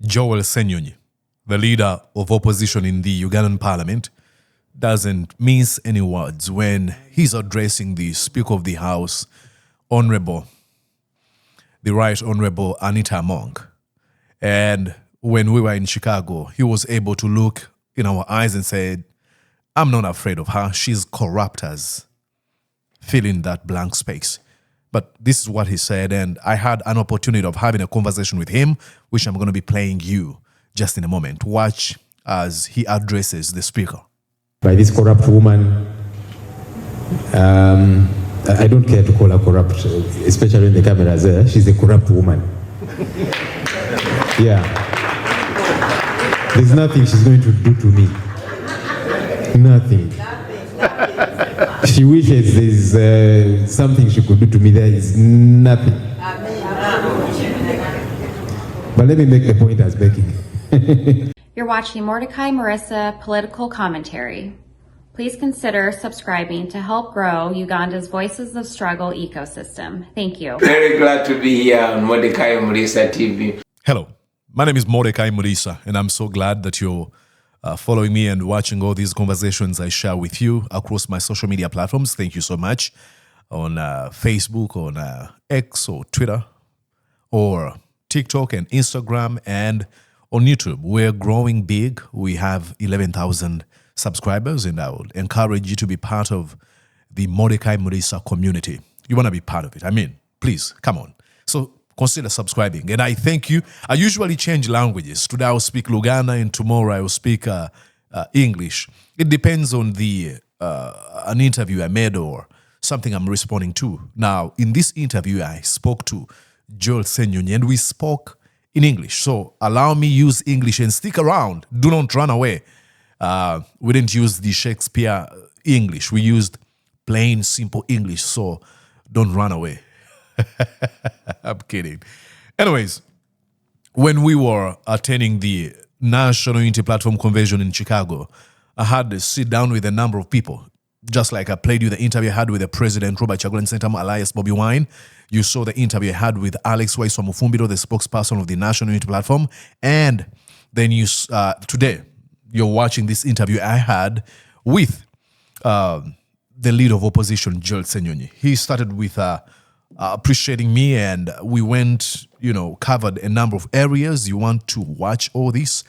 Ssenyonyi, the leader of opposition in the Ugandan Parliament, doesn't mince any words when he's addressing the Speaker of the House, the Right Honorable Anita Among. And when we were in Chicago, he was able to look in our eyes and said, I'm not afraid of her. She's corrupt as filling that blank space. But this is what he said, and I had an opportunity of having a conversation with him, which I'm going to be playing you just in a moment. Watch as he addresses the speaker. By this corrupt woman, I don't care to call her corrupt, especially when the camera is there. She's a corrupt woman. Yeah. There's nothing she's going to do to me. Nothing. She wishes there's something she could do to me. There is nothing. But let me make the point as begging. You're watching Mordecai Marissa Political Commentary. Please consider subscribing to help grow Uganda's Voices of Struggle ecosystem. Thank you. Very glad to be here on Mordecai Marissa TV. Hello, my name is Mordecai Marissa, and I'm so glad that you're following me and watching all these conversations I share with you across my social media platforms. Thank you so much. On Facebook, on X or Twitter, or TikTok and Instagram, and on YouTube. We're growing big. We have 11,000 subscribers, and I would encourage you to be part of the Mordecai Marissa community. You want to be part of it. I mean, please, come on. So consider subscribing. And I thank you. I usually change languages. Today I will speak Luganda, and tomorrow I will speak English. It depends on an interview I made or something I'm responding to. Now, in this interview, I spoke to Ssenyonyi, and we spoke in English. So allow me use English and stick around. Do not run away. We didn't use the Shakespeare English. We used plain, simple English. So don't run away. I'm kidding. Anyways, when we were attending the National Unity Platform Convention in Chicago, I had to sit down with a number of people. Just like I played you the interview I had with the President, Robert Chagulanyi Ssentamu, alias Bobby Wine. You saw the interview I had with Alex Waiswa-Mufumbiro, the spokesperson of the National Unity Platform. And then today, you're watching this interview I had with the leader of opposition, Ssenyonyi. He started with appreciating me, and we went, covered a number of areas. You want to watch all this.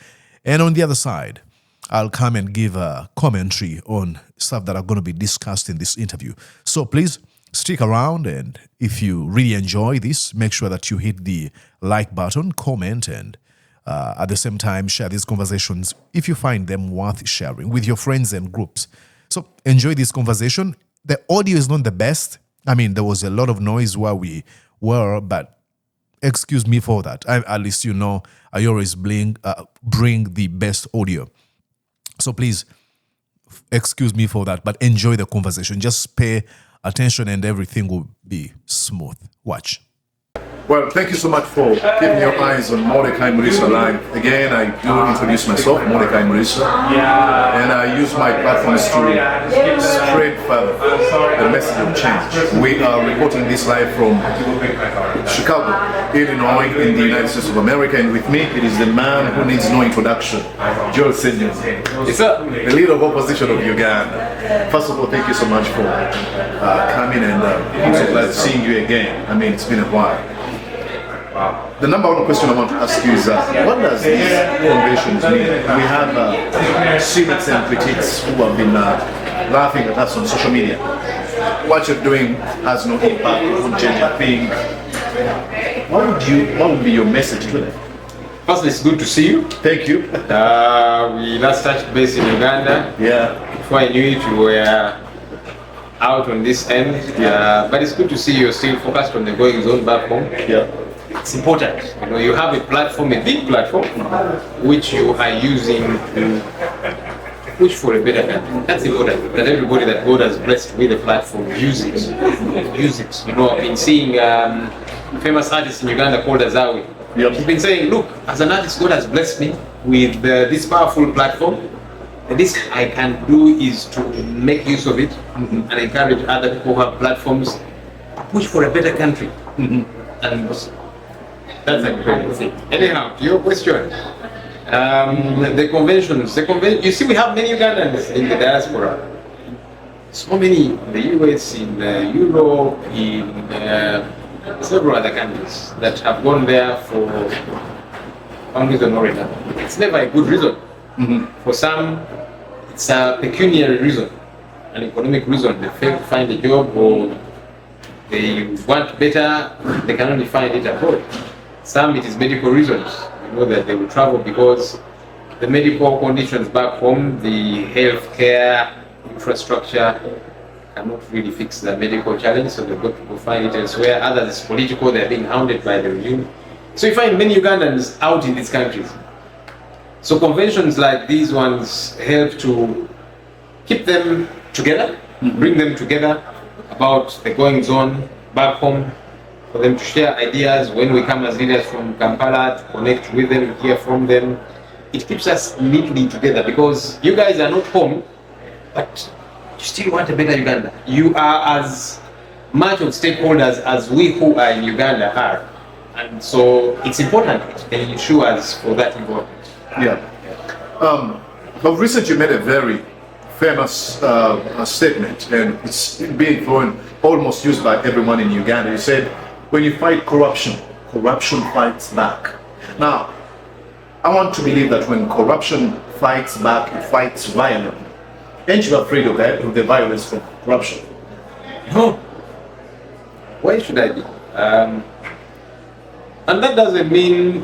And on the other side, I'll come and give a commentary on stuff that are going to be discussed in this interview. So please stick around, and if you really enjoy this, make sure that you hit the like button, comment, and at the same time share these conversations if you find them worth sharing with your friends and groups. So enjoy this conversation. The audio is not the best. I mean, there was a lot of noise where we were, but excuse me for that. At least I always bring the best audio. So please excuse me for that, but enjoy the conversation. Just pay attention and everything will be smooth. Watch. Well, thank you so much for keeping your eyes on Mordecai Marissa Live. Again, I do introduce myself, Mordecai Marissa, and I use my platforms to spread further the message of change. We are reporting this live from Chicago, Illinois, in the United States of America, and with me, it is the man who needs no introduction, Ssenyonyi. Yes, sir. The leader of opposition of Uganda. First of all, thank you so much for coming, and I'm so glad seeing you again. I mean, it's been a while. The number one question I want to ask you is, what does these conventions mean? We have cynics and critics who have been laughing at us on social media. What you're doing has no impact, it won't change a thing. What would be your message to them? First, it's good to see you. Thank you. We last touched base in Uganda. Yeah. Before I knew it, you were out on this end. Yeah. But it's good to see you're still focused on the goings on back home. Yeah. It's important. You have a platform, a big platform, which you are using to push for a better country. That's important. That everybody that God has blessed with a platform use it. Use it. I've been seeing famous artists in Uganda called Azawi. Yep. He's been saying, look, as an artist, God has blessed me with this powerful platform. And this I can do is to make use of it and encourage other people who have platforms to push for a better country. And That's a great thing. Anyhow, to your question, the conventions, you see, we have many Ugandans in the diaspora. So many in the US, in Europe, in several other countries that have gone there for one reason or another. It's never a good reason. For some, it's a pecuniary reason, an economic reason. They fail to find a job or they want better, they can only find it abroad. Some, it is medical reasons. You know that they will travel because the medical conditions back home, the healthcare infrastructure cannot really fix the medical challenge, so they've got to go find it elsewhere. Others, it's political, they're being hounded by the regime. So you find many Ugandans out in these countries. So conventions like these ones help to keep them together, bring them together about the goings on back home, for them to share ideas. When we come as leaders from Kampala to connect with them, hear from them, it keeps us neatly together because you guys are not home, but you still want a better Uganda. You are as much of stakeholders as we who are in Uganda are. And so it's important to ensure us for that involvement. Yeah. But recently you made a very famous statement, and it's being thrown, almost used by everyone in Uganda. You said, when you fight corruption, corruption fights back. Now, I want to believe that when corruption fights back, it fights violently. Aren't you afraid of that, of the violence from corruption? No. Why should I be? And that doesn't mean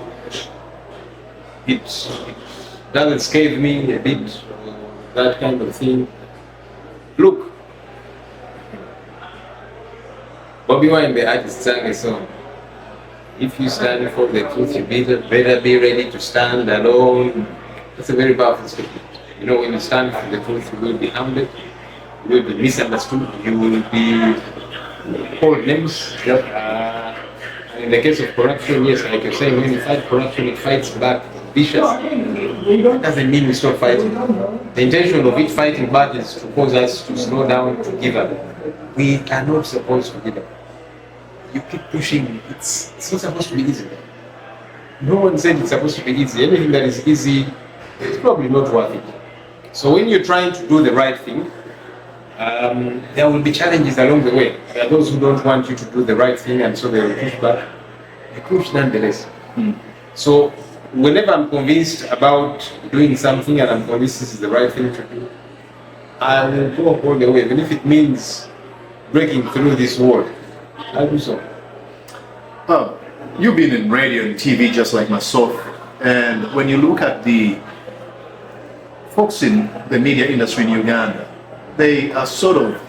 it doesn't scare me a bit, that kind of thing. Look, Bobby Wine, the artist, sang a song. If you stand for the truth, you better be ready to stand alone. That's a very powerful statement. You know, when you stand for the truth, you will be hounded, you will be misunderstood, you will be called names. In the case of corruption, yes, like you're saying, when you fight corruption, it fights back viciously. That doesn't mean we stop fighting. The intention of it fighting back is to cause us to slow down, to give up. We are not supposed to give up. You keep pushing, it's not supposed to be easy. No one said it's supposed to be easy. Anything that is easy, it's probably not worth it. So when you're trying to do the right thing, there will be challenges along the way. There are those who don't want you to do the right thing, and so they will push back. They push nonetheless. So whenever I'm convinced about doing something and I'm convinced this is the right thing to do, I will go all the way, even if it means breaking through this wall. I'll do so. You've been in radio and TV just like myself, and when you look at the folks in the media industry in Uganda, they are sort of,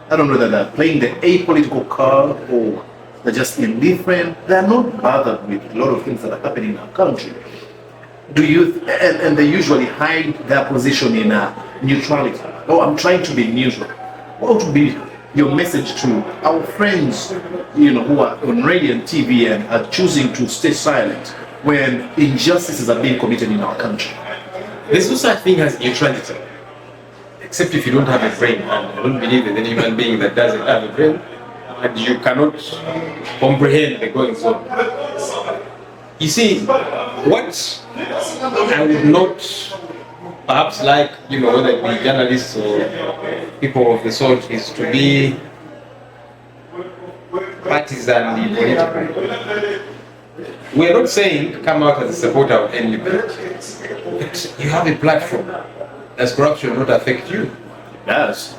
I don't know whether they're playing the apolitical card or they're just indifferent. They're not bothered with a lot of things that are happening in our country. Do you, and they usually hide their position in neutrality. Oh, I'm trying to be neutral. What would be your message to our friends, you know, who are on radio and TV and are choosing to stay silent when injustices are being committed in our country? There's no such thing as neutrality, except if you don't have a brain. And I don't believe that any human being that doesn't have a brain, and you cannot comprehend the goings on. You see, what I would not perhaps like, you know, whether it be journalists or people of the sort, is to be partisanly political. We are not saying come out as a supporter of any party, but you have a platform. Does corruption not affect you? Yes.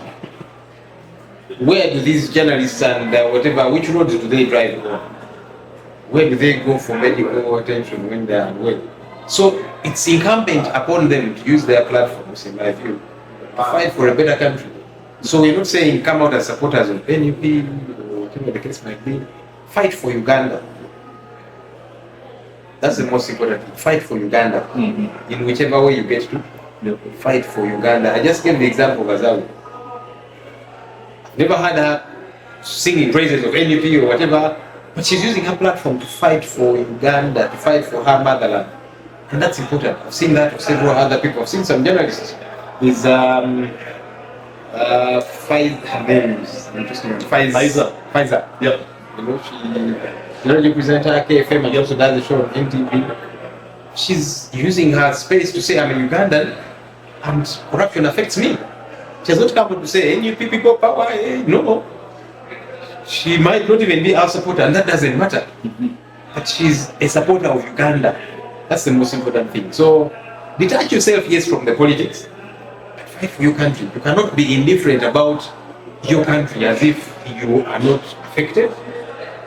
Where do these journalists and whatever, which roads do they drive on? Where do they go for medical attention when they are unwell? So it's incumbent upon them to use their platforms, in my view, to fight for a better country. So we're not saying come out as supporters of NUP or whatever the case might be. Fight for Uganda. That's the most important thing. Fight for Uganda. In whichever way you get to, fight for Uganda. I just gave the example of Azawi. Never had her singing praises of NUP or whatever, but she's using her platform to fight for Uganda, to fight for her motherland. And that's important. I've seen that with several other people. I've seen some journalists with Pfizer. Yep. You know, the radio presenter, KFM, and also does the show on NTV. She's using her space to say, I'm a Ugandan and corruption affects me. She has not come to say, NUP people power, no. She might not even be our supporter, and that doesn't matter. But she's a supporter of Uganda. That's the most important thing. So detach yourself, yes, from the politics, but fight for your country. You cannot be indifferent about your country as if you are not affected,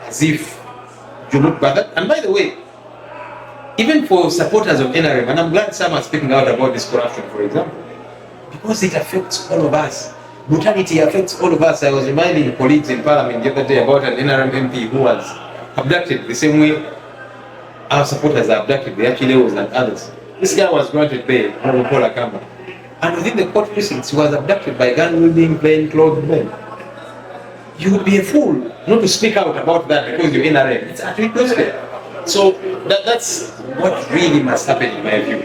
as if you're not bothered. And by the way, even for supporters of NRM, and I'm glad some are speaking out about this corruption, for example, because it affects all of us. Brutality affects all of us. I was reminding colleagues in Parliament the other day about an NRM MP who was abducted the same way our supporters are abducted, the Achilleos and others. This guy was granted bail, and within the court precincts, he was abducted by gun-wielding, plain-clothed men. You would be a fool not to speak out about that because you're NRM. It's actually close there. So that's what really must happen in my view.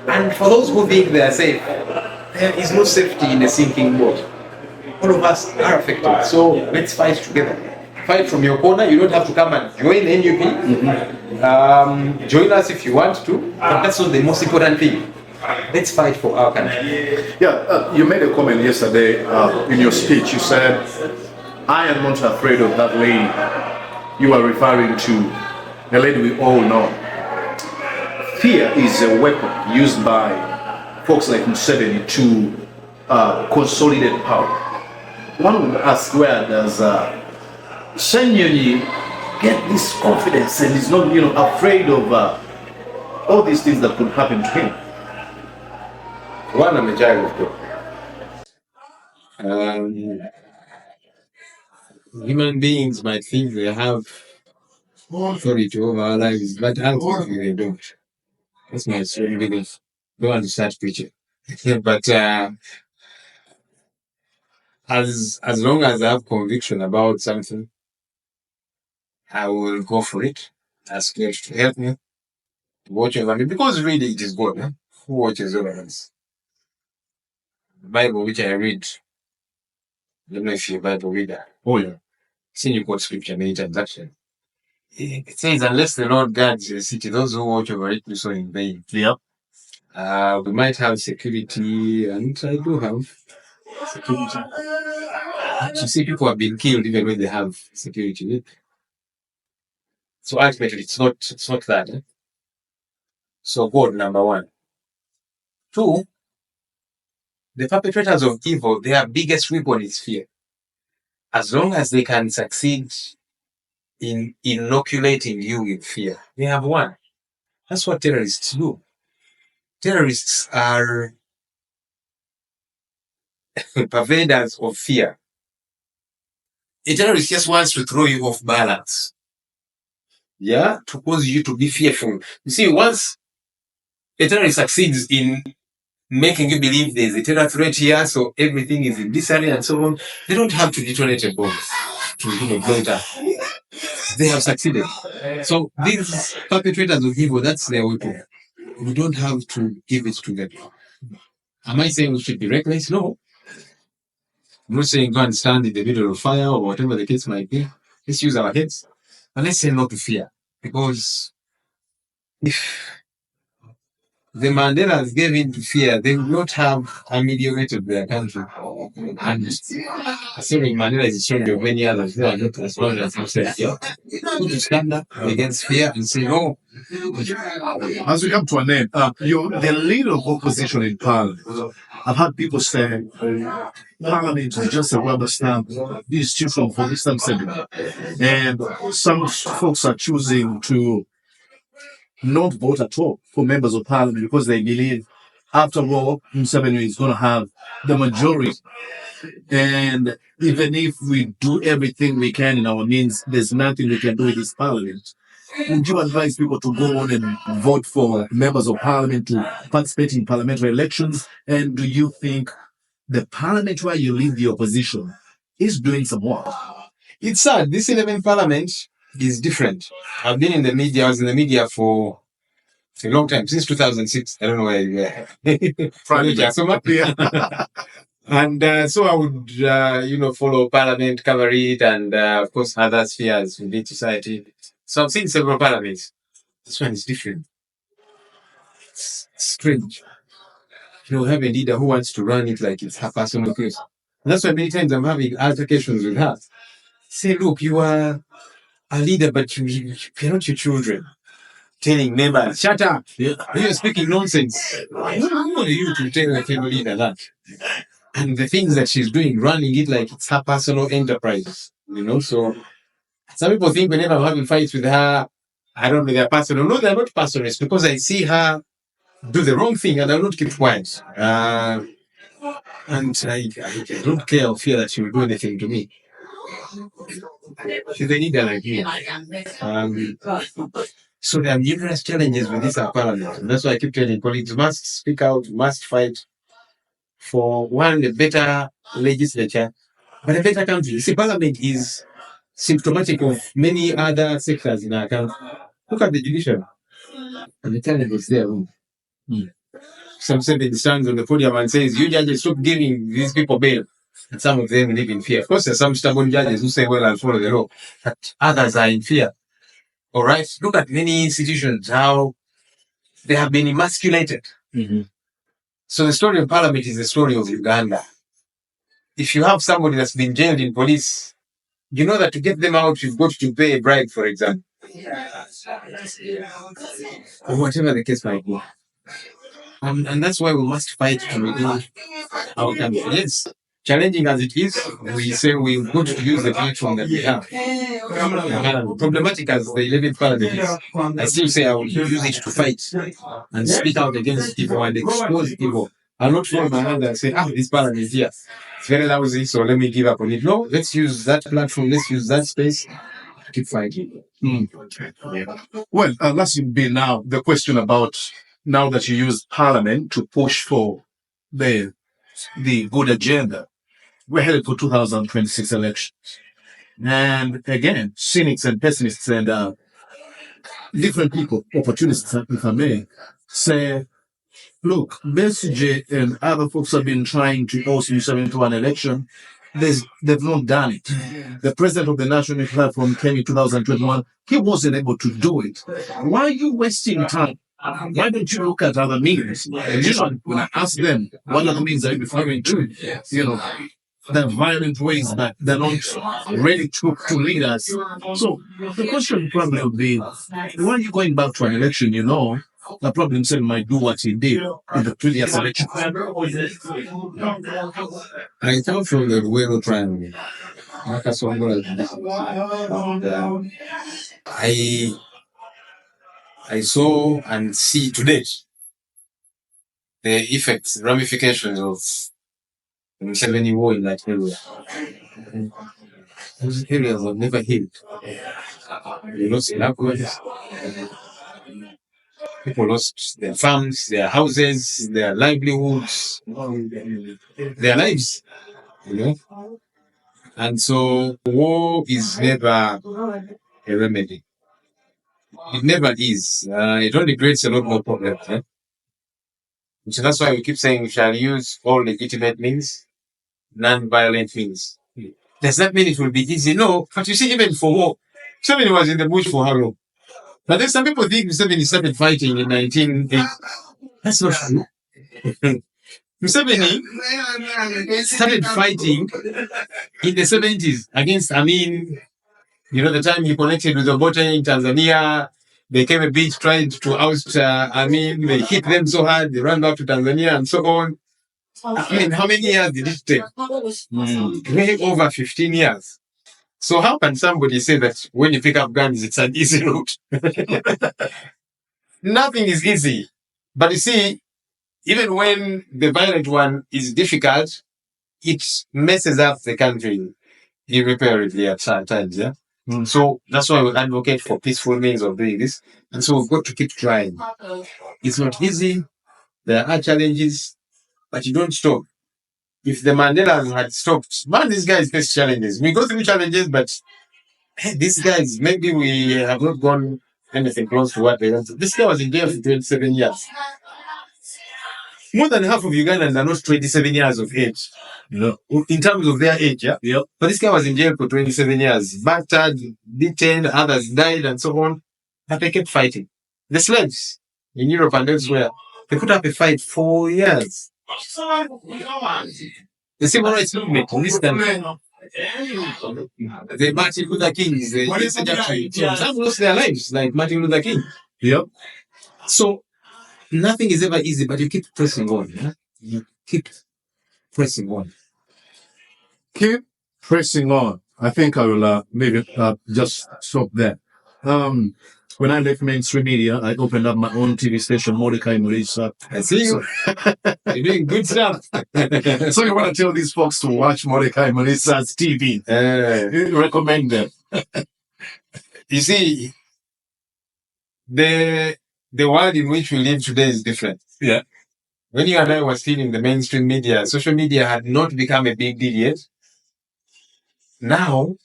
And for those who think they are safe, there is no safety in a sinking boat. All of us are affected. So let's fight together. Fight from your corner. You don't have to come and join NUP. Join us if you want to, but that's not the most important thing. Let's fight for our country. Yeah, you made a comment yesterday in your speech. You said, I am not afraid of that lady. You are referring to a lady we all know. Fear is a weapon used by folks like Museveni to consolidate power. One would ask, where does Ssenyonyi get this confidence and is not, afraid of all these things that could happen to him? One, I'm a child of God. Human beings might think they have authority over our lives, but ultimately they don't. That's my strong belief. Don't want to start preaching. But as long as I have conviction about something, I will go for it. Ask God to help me, to watch over me, because really it is God who watches over us. The Bible which I read, I don't know if you're a Bible reader. Oh yeah. Seen you quote scripture many times actually. It says, unless the Lord guards the city, those who watch over it do so in vain. Yeah. We might have security, and I do have security. You see, people have been killed even when they have security. So ultimately, it's not that. So God, number one. Two, the perpetrators of evil, their biggest weapon is fear. As long as they can succeed in inoculating you with fear, they have won. That's what terrorists do. Terrorists are purveyors of fear. A terrorist just wants to throw you off balance. Yeah, to cause you to be fearful. You see, once a terrorist succeeds in making you believe there's a terror threat here, so everything is in disarray and so on, they don't have to detonate a bomb to blow it up. They have succeeded. So these perpetrators of evil, that's their weapon. We don't have to give it to them. Am I saying we should be reckless? No. I'm not saying go and stand in the middle of fire or whatever the case might be. Let's use our heads. And let's say no to fear. Because if the Mandelas gave in to fear, they would not have ameliorated their country. And assuming Mandela is a story of many others who are not as well as themselves. Put to stand up against fear and say no. As we come to an end, you're the leader of opposition in Parliament. I've had people say Parliament is just a rubber stamp institution for this assembly. And some folks are choosing to not vote at all for members of Parliament because they believe, after all, Museveni is going to have the majority. And even if we do everything we can in our means, there's nothing we can do with this Parliament. Would you advise people to go on and vote for members of Parliament to participate in parliamentary elections? And do you think the Parliament where you lead the opposition is doing some work? It's sad. This 11th Parliament is different. I've been in the media. I was in the media for a long time, since 2006. I don't know where you were. And so I would, follow Parliament, cover it, and of course other spheres within society. So I've seen several parliaments. This one is different. It's strange. We have a leader who wants to run it like it's her personal case. And that's why many times I'm having altercations with her. Say, look, you are a leader, but you're not your children. Telling neighbors, shut up. Yeah. You're speaking nonsense. Who are you to tell a fellow leader that? And the things that she's doing, running it like it's her personal enterprise. So some people think whenever I'm having fights with her, I don't know, they're personal. No, they're not personal. It's because I see her do the wrong thing and I don't keep quiet. And I don't care or fear that she will do anything to me. She's a leader like me. So there are numerous challenges with this parliament. And that's why I keep telling colleagues, must speak out, must fight for one, a better legislature, but a better country. You see, parliament is symptomatic of many other sectors in our country. Look at the judiciary. And the challenges there. Some seven stands on the podium and says, you judges stop giving these people bail. And some of them live in fear. Of course, there are some stubborn judges who say, well, I'll follow the law. But others are in fear. All right. Look at many institutions, how they have been emasculated. Mm-hmm. So the story of Parliament is the story of Uganda. If you have somebody that's been jailed in police, you know that to get them out, you've got to pay a bribe, for example. Or whatever the case might be. And that's why we must fight to regain our country. Yes, challenging as it is, we say we've got to use the platform that we have. Problematic as the 11th Parliament is, I still say I will use it to fight and speak out against evil and expose evil. I'll not throw my hand and say, this Parliament is here. It's very lousy, so let me give up on it. No, let's use that platform, let's use that space to keep fighting. Well, let's be now the question about now that you use Parliament to push for the good agenda. We're headed for 2026 elections. And again, cynics and pessimists and different people, opportunists, if I may, say, look, Besigye and other folks have been trying to also use into an election. They've not done it. The president of the national platform came in 2021. He wasn't able to do it. Why are you wasting time? Why don't you look at other means? Usually, when I ask them, what other means are you referring to? The violent ways that they're not ready to lead us. So the question probably would be, why are you going back to an election? The problem himself might do what he did in the previous election. I come from the Rural Triangle. I saw and see today the effects, ramifications of the Ssenyonyi war in that area. Those areas have never healed. You lost loved ones. People lost their farms, their houses, their livelihoods, their lives. And so war is never a remedy. It never is. It only creates a lot more problems. So that's why we keep saying we shall use all legitimate means, non-violent means. Does that mean it will be easy? No. But you see, even for war, Museveni was in the bush for how long? But then some people think Museveni started fighting in 1980. That's not true. Museveni started fighting in the 70s against Amin. The time he connected with Obote in Tanzania, they came a bit, tried to oust Amin. They hit them so hard, they ran back to Tanzania and so on. How many years did it take? Way over 15 years. So how can somebody say that when you pick up guns, it's an easy route? Nothing is easy. But you see, even when the violent one is difficult, it messes up the country irreparably at times, yeah? So that's why we advocate for peaceful means of doing this. And so we've got to keep trying. It's not easy. There are challenges, but you don't stop. If the Mandelas had stopped, these guys face challenges. We go through challenges, but these guys, maybe we have not gone anything close to what they want. This guy was in jail for 27 years. more than half of Ugandans are not 27 years of age. In terms of their age, yeah? Yep. But this guy was in jail for 27 years. Battered, detained, others died and so on. But they kept fighting. The slaves in Europe and elsewhere, they put up a fight for years. The civil rights movement in this country, the Martin Luther Kings, some lost their lives, like Martin Luther King. Yep. So nothing is ever easy, but you keep pressing on. Yeah? You keep pressing on. Keep pressing on. I think I will maybe just stop there. When I left mainstream media, I opened up my own TV station, Mordecai Murisa. I see you. You're doing good stuff. So you want to tell these folks to watch Mordecai Murisa's TV? Recommend them. You see, the world in which we live today is different. Yeah. When you and I were still in the mainstream media, social media had not become a big deal yet. Now,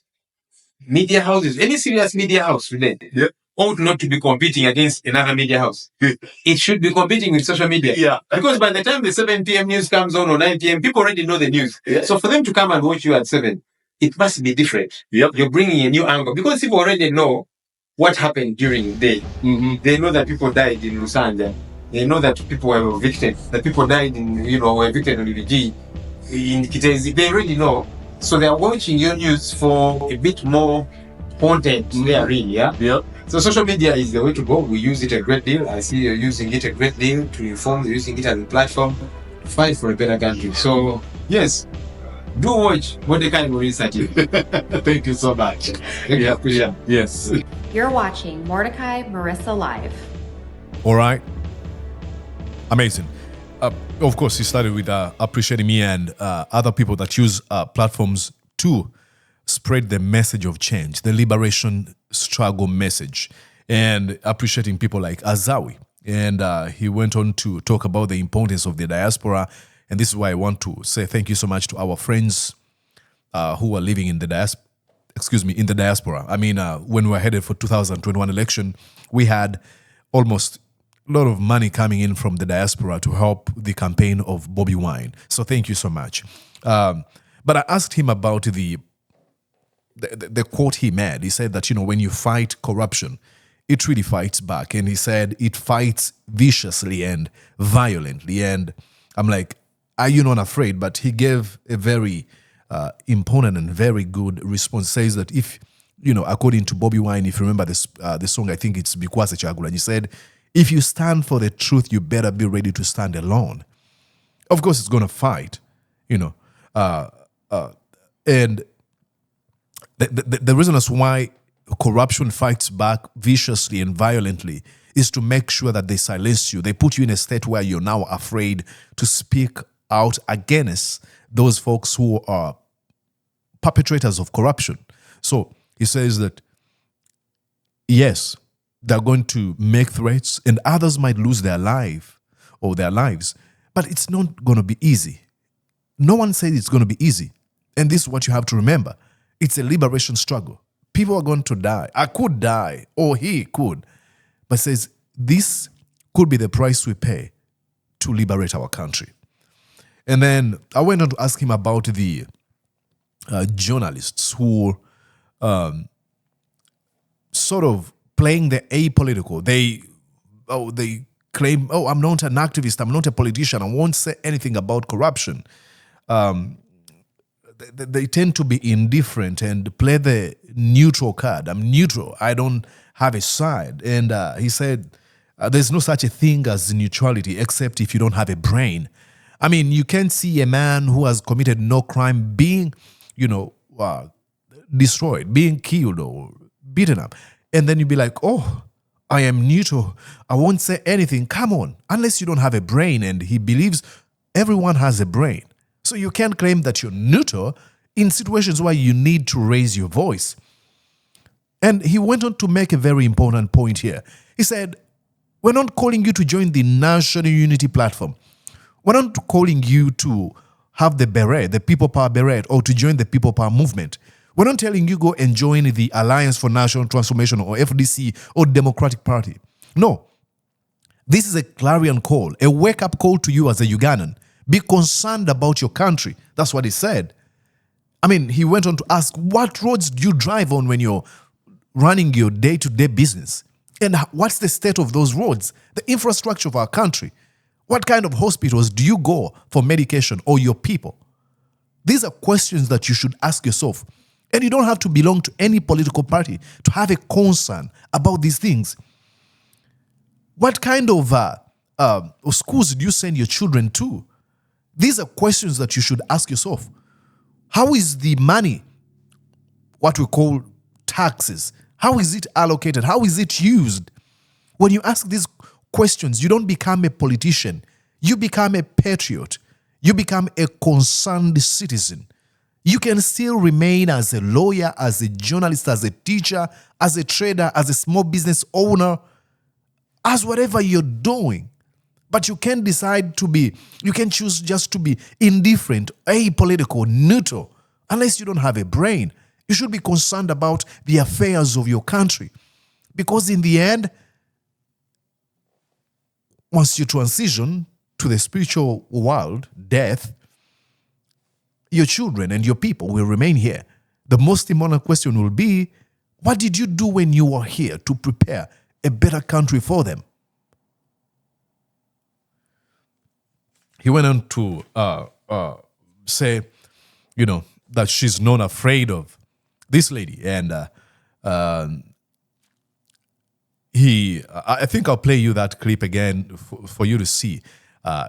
media houses, any serious media house today, ought not to be competing against another media house. It should be competing with social media. Yeah. Because by the time the 7 p.m. news comes on or 9 p.m., people already know the news. Yeah. So for them to come and watch you at 7, it must be different. Yep. You're bringing a new angle because people already know what happened during the day. Mm-hmm. They know that people died in Lusanja. They know that people were evicted. That people died in, were evicted in Lubigi, in Kitezi. They already know. So they are watching your news for a bit more content therein, yeah? Yep. So social media is the way to go. We use it a great deal. I see you're using it a great deal to inform, using it as a platform to fight for a better country. So, yes, do watch Mordecai Murisa TV. Thank you so much. Yeah. Yes. You're watching Mordecai Marissa Live. All right. Amazing. Of course, he started with appreciating me and other people that use platforms to spread the message of change, the liberation struggle message, and appreciating people like Azawi. And he went on to talk about the importance of the diaspora. And this is why I want to say thank you so much to our friends who are living in the diaspora. I mean, when we were headed for 2021 election, we had almost a lot of money coming in from the diaspora to help the campaign of Bobi Wine. So thank you so much. But I asked him about the quote he made. He said that, when you fight corruption, it really fights back. And he said it fights viciously and violently. And I'm like, are you not afraid? But he gave a very important and very good response. Says that if, according to Bobi Wine, if you remember this the song, I think it's Bikwase Chagula, and he said, if you stand for the truth, you better be ready to stand alone. Of course, it's going to fight, and the reason as why corruption fights back viciously and violently is to make sure that they silence you. They put you in a state where you're now afraid to speak out against those folks who are perpetrators of corruption. So he says that, yes, they're going to make threats and others might lose their life or their lives, but it's not going to be easy. No one said it's going to be easy. And this is what you have to remember. It's a liberation struggle. People are going to die. I could die, or he could. But says this could be the price we pay to liberate our country. And then I went on to ask him about the journalists who sort of playing the apolitical. They claim, I'm not an activist, I'm not a politician, I won't say anything about corruption. They tend to be indifferent and play the neutral card. I'm neutral. I don't have a side. And he said, there's no such a thing as neutrality except if you don't have a brain. I mean, you can't see a man who has committed no crime being, destroyed, being killed or beaten up. And then you'd be like, oh, I am neutral. I won't say anything. Come on. Unless you don't have a brain. And he believes everyone has a brain. So you can't claim that you're neutral in situations where you need to raise your voice. And he went on to make a very important point here. He said, we're not calling you to join the National Unity Platform. We're not calling you to have the beret, the People Power beret, or to join the People Power movement. We're not telling you go and join the Alliance for National Transformation or FDC or Democratic Party. No. This is a clarion call, a wake-up call to you as a Ugandan. Be concerned about your country. That's what he said. I mean, he went on to ask, what roads do you drive on when you're running your day-to-day business? And what's the state of those roads? The infrastructure of our country? What kind of hospitals do you go for medication or your people? These are questions that you should ask yourself. And you don't have to belong to any political party to have a concern about these things. What kind of schools do you send your children to? These are questions that you should ask yourself. How is the money, what we call taxes, how is it allocated? How is it used? When you ask these questions, you don't become a politician. You become a patriot. You become a concerned citizen. You can still remain as a lawyer, as a journalist, as a teacher, as a trader, as a small business owner, as whatever you're doing. But you can decide to be, you can choose just to be indifferent, apolitical, neutral, unless you don't have a brain. You should be concerned about the affairs of your country. Because in the end, once you transition to the spiritual world, death, your children and your people will remain here. The most important question will be, what did you do when you were here to prepare a better country for them? He went on to say, that she's not afraid of this lady. And I think I'll play you that clip again for you to see.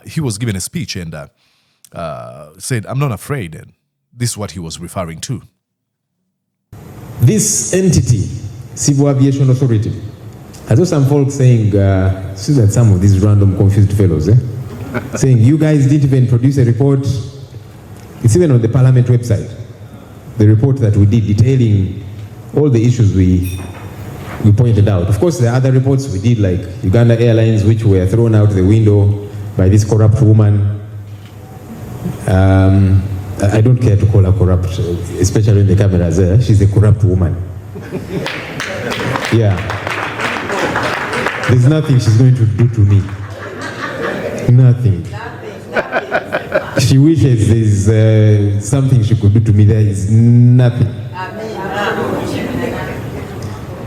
He was giving a speech and said, I'm not afraid. And this is what he was referring to. This entity, Civil Aviation Authority, I saw some folks saying, see that some of these random confused fellows, saying you guys didn't even produce a report. It's even on the Parliament website, the report that we did detailing all the issues we pointed out. Of course, there are other reports we did, like Uganda Airlines, which were thrown out the window by this corrupt woman. I don't care to call her corrupt, especially when the camera is there. She's a corrupt woman. Yeah. There's nothing she's going to do to me. Nothing. She wishes there's something she could do to me. There is nothing.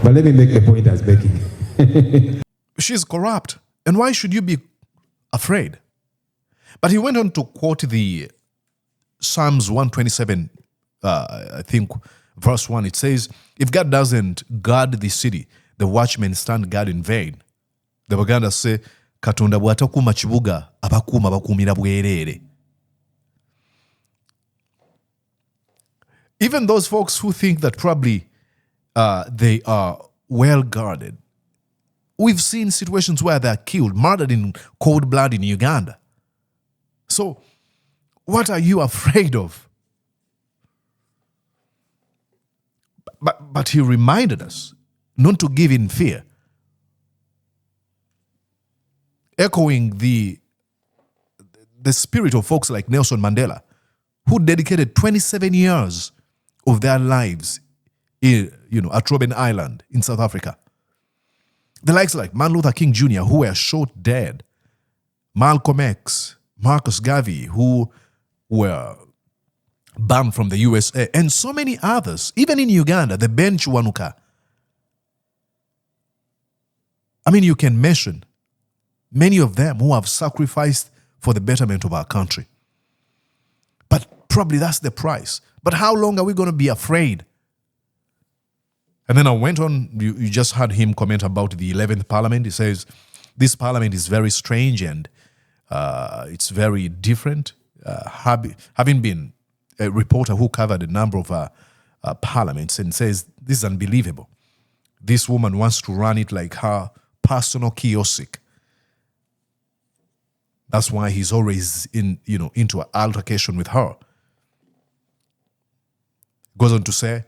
But let me make the point as making. She's corrupt. And why should you be afraid? But he went on to quote the Psalms 127, I think, verse 1. It says, if God doesn't guard the city, the watchmen stand guard in vain. The Baganda say, Katonda bw'atakuuma kibuga, abakuuma bakuumira bwereere. Even those folks who think that probably they are well guarded, we've seen situations where they're killed, murdered in cold blood in Uganda. So, what are you afraid of? But he reminded us not to give in fear, echoing the spirit of folks like Nelson Mandela, who dedicated 27 years of their lives at Robben Island in South Africa. The likes like Martin Luther King Jr., who were shot dead, Malcolm X, Marcus Garvey, who were banned from the USA, and so many others, even in Uganda, the Ben Chiwanuka. I mean, you can mention many of them who have sacrificed for the betterment of our country. But probably that's the price. But how long are we going to be afraid? And then I went on, you just heard him comment about the 11th Parliament. He says, this Parliament is very strange and it's very different. Having been a reporter who covered a number of parliaments, and says, this is unbelievable. This woman wants to run it like her personal kiosk. That's why he's always into an altercation with her. Goes on to say,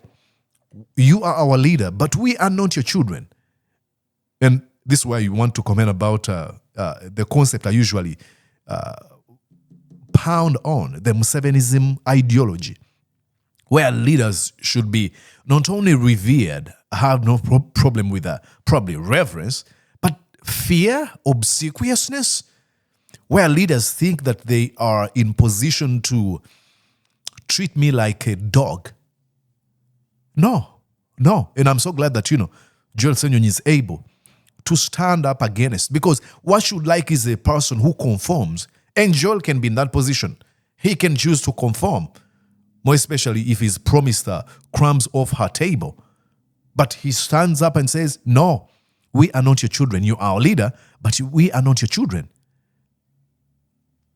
you are our leader, but we are not your children. And this is why you want to comment about the concept I usually pound on, the Musevenism ideology, where leaders should be not only revered, have no problem with probably reverence, but fear, obsequiousness, where leaders think that they are in position to treat me like a dog. No. And I'm so glad that, Joel Ssenyonyi is able to stand up against, because what you like is a person who conforms, and Joel can be in that position. He can choose to conform, more especially if he's promised crumbs off her table. But he stands up and says, no, we are not your children. You are our leader, but we are not your children.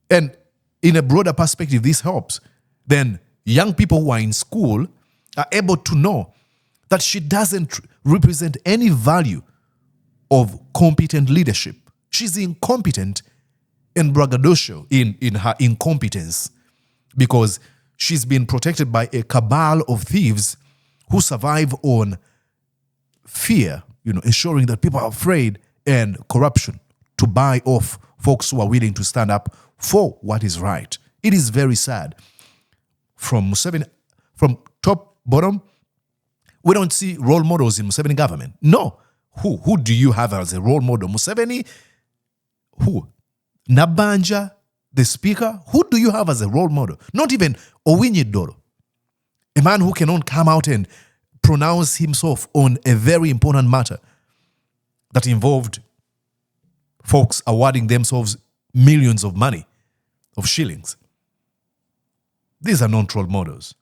And in a broader perspective, this helps. Then young people who are in school are able to know that she doesn't represent any value of competent leadership. She's incompetent and braggadocio in her incompetence, because she's been protected by a cabal of thieves who survive on fear, ensuring that people are afraid, and corruption to buy off folks who are willing to stand up for what is right. It is very sad. From Museveni, from top, bottom, we don't see role models in Museveni government. No. Who do you have as a role model? Museveni? Who? Nabanja, the speaker? Who do you have as a role model? Not even Owinyi Doro, a man who cannot come out and pronounce himself on a very important matter that involved folks awarding themselves millions of money, of shillings. These are not role models.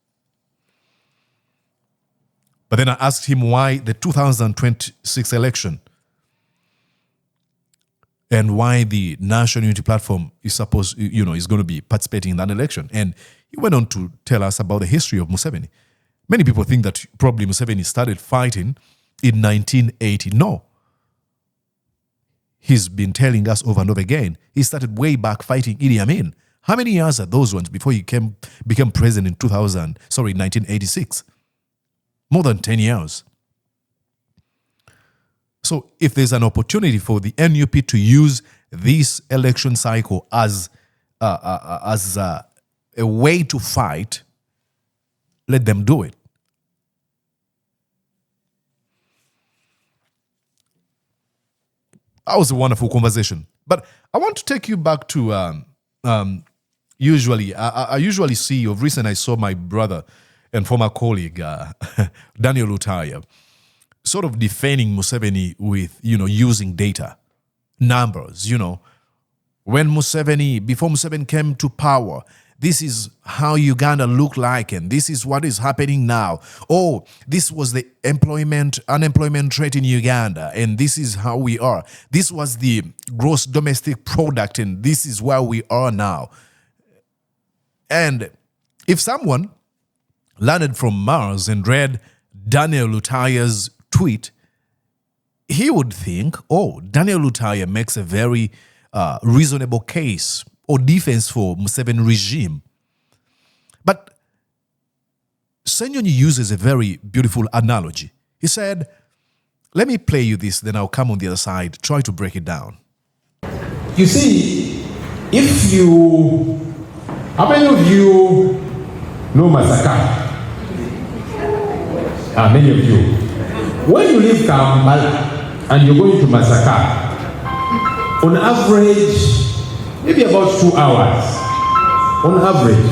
But then I asked him why the 2026 election and why the National Unity Platform is supposed, is going to be participating in that election. And he went on to tell us about the history of Museveni. Many people think that probably Museveni started fighting in 1980. No. He's been telling us over and over again, he started way back fighting Idi Amin. How many years are those ones before he became president in 1986? More than 10 years. So if there's an opportunity for the NUP to use this election cycle as a way to fight, let them do it. That was a wonderful conversation. But I want to take you back to usually see, of recent I saw my brother and former colleague, Daniel Lutaya, sort of defending Museveni with, using data, numbers, When before Museveni came to power, this is how Uganda looked like, and this is what is happening now. Oh, this was the unemployment rate in Uganda, and this is how we are. This was the gross domestic product, and this is where we are now. And if someone landed from Mars and read Daniel Lutaya's tweet, he would think, oh, Daniel Lutaya makes a very reasonable case or defense for Museveni regime. But Ssenyonyi uses a very beautiful analogy. He said, let me play you this, then I'll come on the other side, try to break it down. You see, how many of you know Masaka? Many of you. When you leave Kampala and you're going to Masaka, on average, maybe about 2 hours. On average,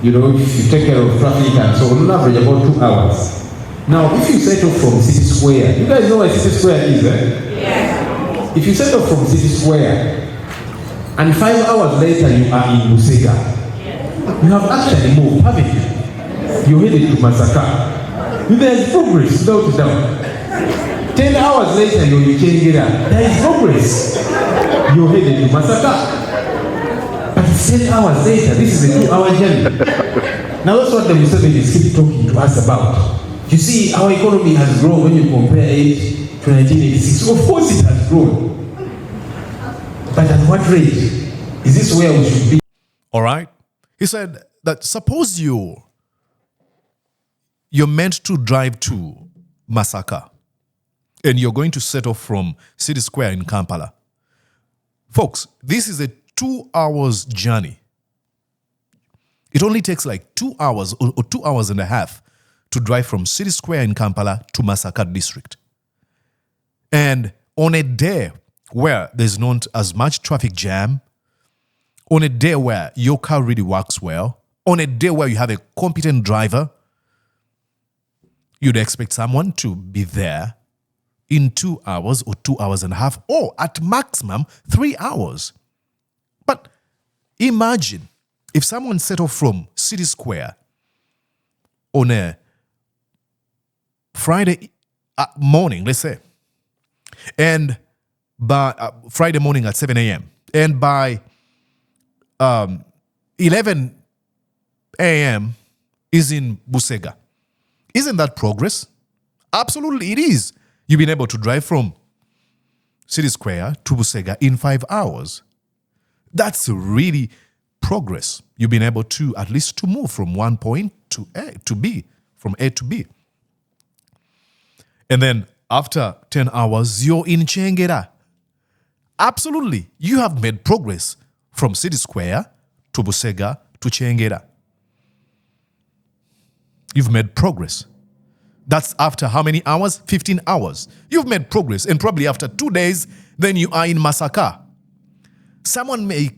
if you take care of traffic and so on average about 2 hours. Now, if you set off from City Square, you guys know where City Square is, eh? Yes. If you set off from City Square and 5 hours later you are in Busega, you have actually moved, haven't you? You're headed to Masaka. There is progress, without doubt. 10 hours later, you're in Chengera. There is progress. You're headed to Masaka. But 10 hours later, this is a 2-hour journey. Now that's what the Musevenis keep talking to us about. You see, our economy has grown when you compare it to 1986. Of course it has grown. But at what rate? Is this where we should be? All right. He said that suppose you're meant to drive to Masaka and you're going to set off from City Square in Kampala. Folks, this is a 2 hours journey. It only takes like 2 hours or 2 hours and a half to drive from City Square in Kampala to Masaka district. And on a day where there's not as much traffic jam, on a day where your car really works well, on a day where you have a competent driver, you'd expect someone to be there in 2 hours or 2 hours and a half, or at maximum 3 hours. But imagine if someone set off from City Square on a Friday morning, let's say, and by Friday morning at 7 a.m., and by 11 a.m. is in Busega. Isn't that progress? Absolutely, it is. You've been able to drive from City Square to Busega in 5 hours. That's really progress. You've been able to at least to move from one point to A to B, from A to B. And then after 10 hours, you're in Chengera. Absolutely, you have made progress from City Square to Busega to Chengera. You've made progress. That's after how many hours? 15 hours. You've made progress. And probably after 2 days, then you are in Masaka. Someone may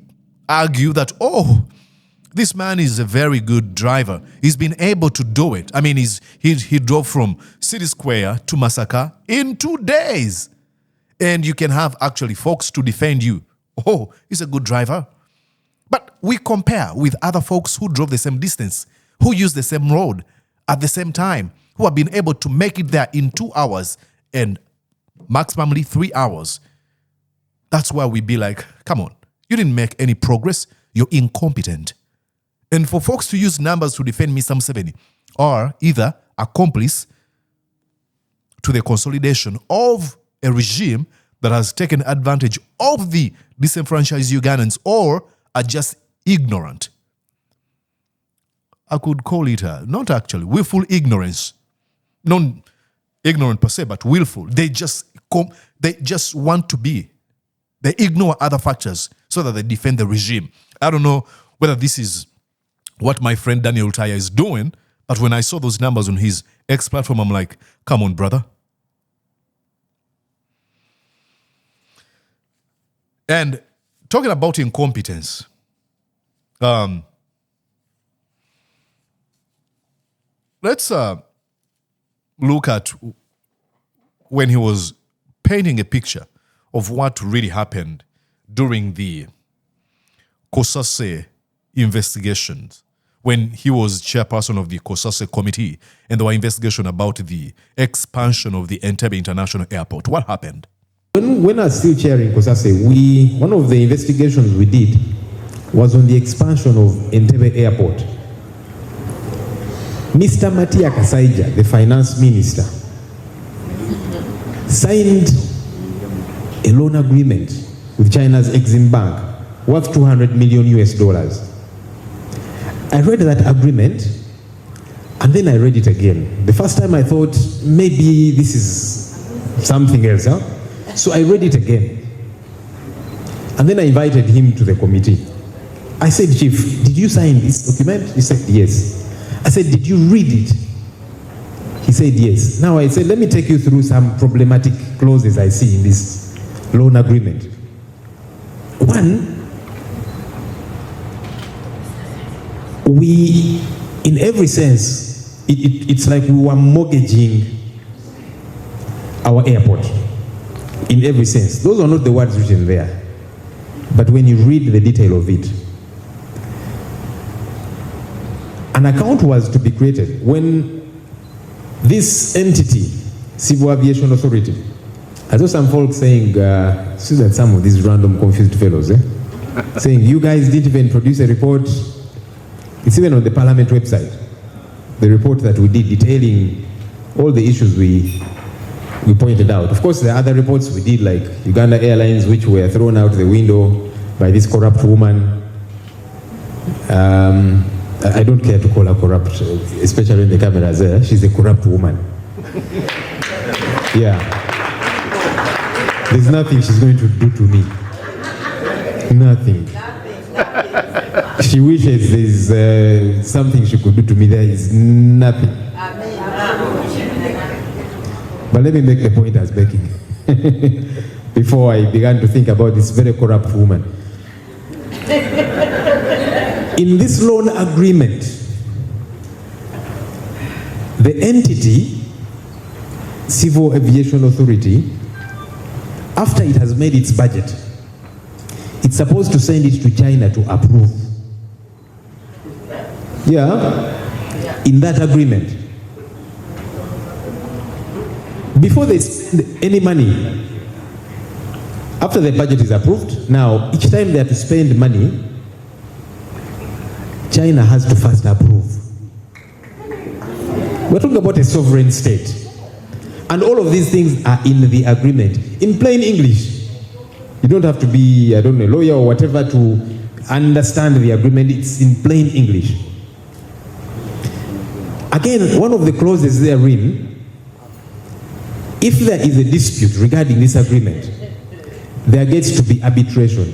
argue that, oh, this man is a very good driver. He's been able to do it. I mean, he drove from City Square to Masaka in 2 days. And you can have actually folks to defend you. Oh, he's a good driver. But we compare with other folks who drove the same distance, who used the same road at the same time, who have been able to make it there in 2 hours and maximally 3 hours. That's why we be like, come on, you didn't make any progress, you're incompetent. And for folks to use numbers to defend Mr. Museveni are either accomplice to the consolidation of a regime that has taken advantage of the disenfranchised Ugandans, or are just ignorant. I could call it not actually willful ignorance, not ignorant per se, but willful. They just want to be. They ignore other factors so that they defend the regime. I don't know whether this is what my friend Daniel Taya is doing, but when I saw those numbers on his X platform, I'm like, come on, brother. And talking about incompetence, let's look at when he was painting a picture of what really happened during the Kosase investigations, when he was chairperson of the Kosase committee and there were investigations about the expansion of the Entebbe International Airport. What happened? When I was still chairing Kosase, one of the investigations we did was on the expansion of Entebbe Airport. Mr. Matia Kasaija, the finance minister, signed a loan agreement with China's Exim Bank worth $200 million. I read that agreement and then I read it again. The first time I thought maybe this is something else, huh? So I read it again. And then I invited him to the committee. I said, Chief, did you sign this document? He said, yes. I said, did you read it? He said, yes. Now I said, let me take you through some problematic clauses I see in this loan agreement. One, we, in every sense, it's like we were mortgaging our airport. In every sense. Those are not the words written there. But when you read the detail of it, an account was to be created when this entity, Civil Aviation Authority, I saw some folks saying, see that some of these random confused fellows, saying you guys didn't even produce a report. It's even on the Parliament website. The report that we did detailing all the issues we pointed out. Of course, there are other reports we did, like Uganda Airlines, which were thrown out the window by this corrupt woman. I don't care to call her corrupt, especially in the cameras there. She's a corrupt woman. Yeah. There's nothing she's going to do to me. Nothing. She wishes there's something she could do to me. There is nothing. But let me make the point as begging. before I began to think about this very corrupt woman. In this loan agreement, the entity, Civil Aviation Authority, after it has made its budget, it's supposed to send it to China to approve. Yeah, in that agreement. Before they spend any money, after the budget is approved, now each time they have to spend money, China has to first approve. We're talking about a sovereign state. And all of these things are in the agreement, in plain English. You don't have to be, I don't know, a lawyer or whatever to understand the agreement. It's in plain English. Again, one of the clauses therein, if there is a dispute regarding this agreement, there gets to be arbitration.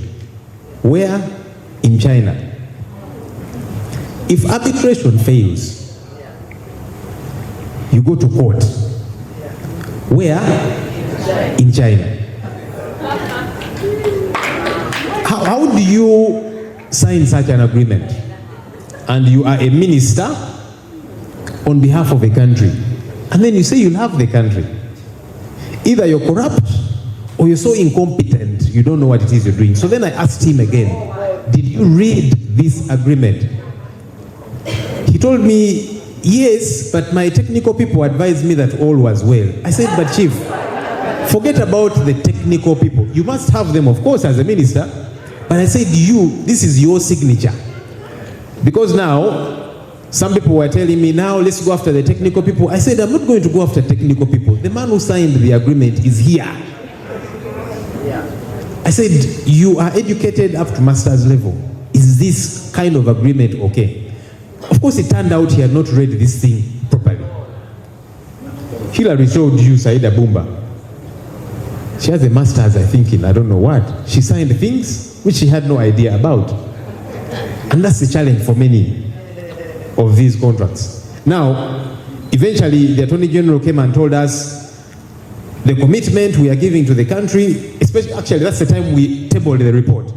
Where? In China. If arbitration fails, you go to court. Where? In China. How do you sign such an agreement? And you are a minister on behalf of a country, and then you say you'll have the country. Either you're corrupt or you're so incompetent you don't know what it is you're doing. So then I asked him again, did you read this agreement? He told me, yes, but my technical people advised me that all was well. I said, but chief, forget about the technical people. You must have them, of course, as a minister. But I said, this is your signature. Because now, some people were telling me, now let's go after the technical people. I said, I'm not going to go after technical people. The man who signed the agreement is here. I said, you are educated up to master's level. Is this kind of agreement okay? Of course, it turned out he had not read this thing properly. Hillary showed you Saida Bumba. She has a master's, I think, in I don't know what. She signed things which she had no idea about. And that's the challenge for many of these contracts. Now, eventually, the Attorney General came and told us the commitment we are giving to the country, especially, actually, that's the time we tabled the report.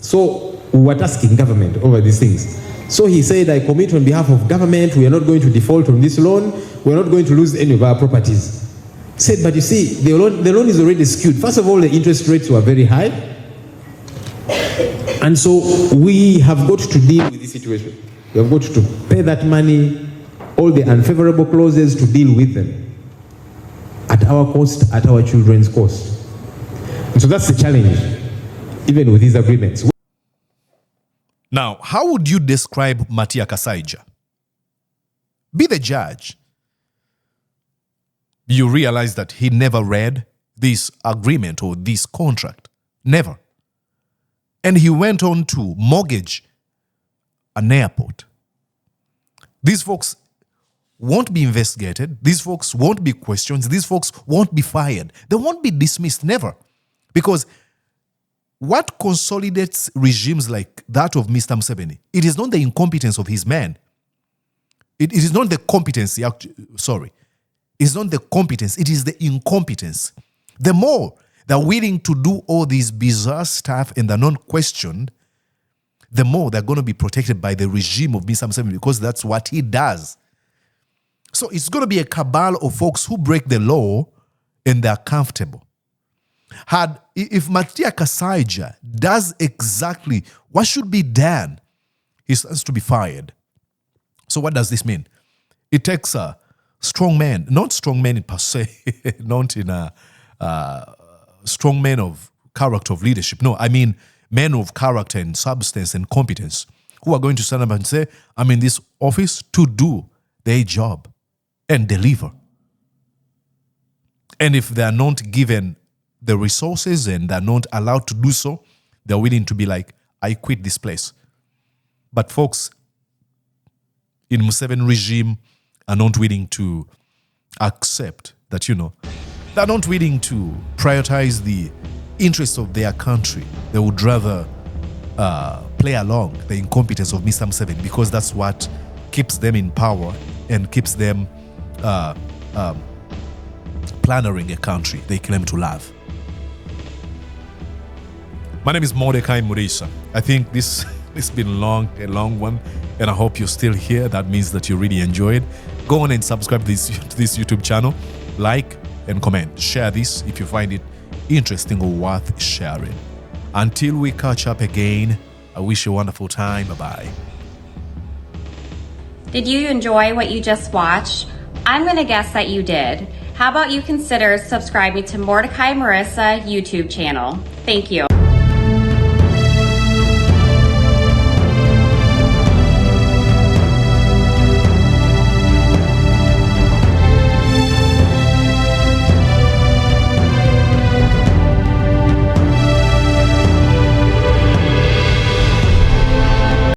So, we were tasking government over these things. So he said, I commit on behalf of government, we are not going to default on this loan, we are not going to lose any of our properties. He said, but you see, the loan is already skewed. First of all, the interest rates were very high. And so we have got to deal with this situation. We have got to pay that money, all the unfavorable clauses, to deal with them at our cost, at our children's cost. And so that's the challenge, even with these agreements. Now, how would you describe Matia Kasaija? Be the judge. You realize that he never read this agreement or this contract. Never. And he went on to mortgage an airport. These folks won't be investigated. These folks won't be questioned. These folks won't be fired. They won't be dismissed. Never. Because what consolidates regimes like that of Mr. Museveni? It is not the incompetence of his men. It is not the competency. It's not the competence. It is the incompetence. The more they're willing to do all these bizarre stuff and they're not questioned, the more they're going to be protected by the regime of Mr. Museveni, because that's what he does. So it's going to be a cabal of folks who break the law and they're comfortable. If Matia Kasaija does exactly what should be done, he has to be fired. So what does this mean? It takes a strong man, not strong men per se, not in a strong men of character of leadership. No, I mean men of character and substance and competence who are going to stand up and say, I'm in this office to do their job and deliver. And if they are not given the resources and they're not allowed to do so, they're willing to be like, I quit this place. But folks in Museveni regime are not willing to accept that, they're not willing to prioritize the interests of their country. They would rather play along the incompetence of Mr. Museveni, because that's what keeps them in power and keeps them plundering a country they claim to love. My name is Mordecai Murisa. I think this it's been a long one, and I hope you're still here. That means that you really enjoyed. Go on and subscribe to this YouTube channel, like and comment. Share this if you find it interesting or worth sharing. Until we catch up again, I wish you a wonderful time. Bye-bye. Did you enjoy what you just watched? I'm going to guess that you did. How about you consider subscribing to Mordecai Marissa YouTube channel? Thank you.